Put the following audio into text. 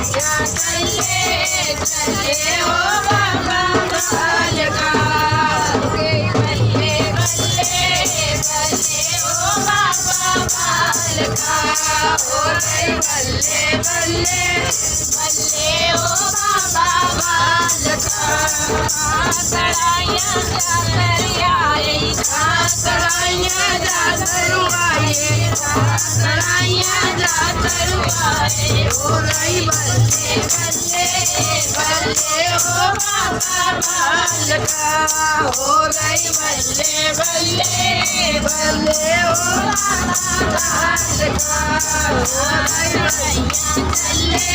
चले चले ओ बाबा बालका के बल्ले बल्ले बल्ले ओ बाबा बालका हो रे बल्ले बल्ले बल्ले ओ बाबा बालका सड़ाइयाँ जाकर आए सड़ाइयाँ जाकर आए सड़ाइयाँ जाकर आए हो रे बल्ले बल्ले बल्ले ओ बाबा बालका हो रे बल्ले बल्ले बल्ले ओ बाबा बालका हो रे चले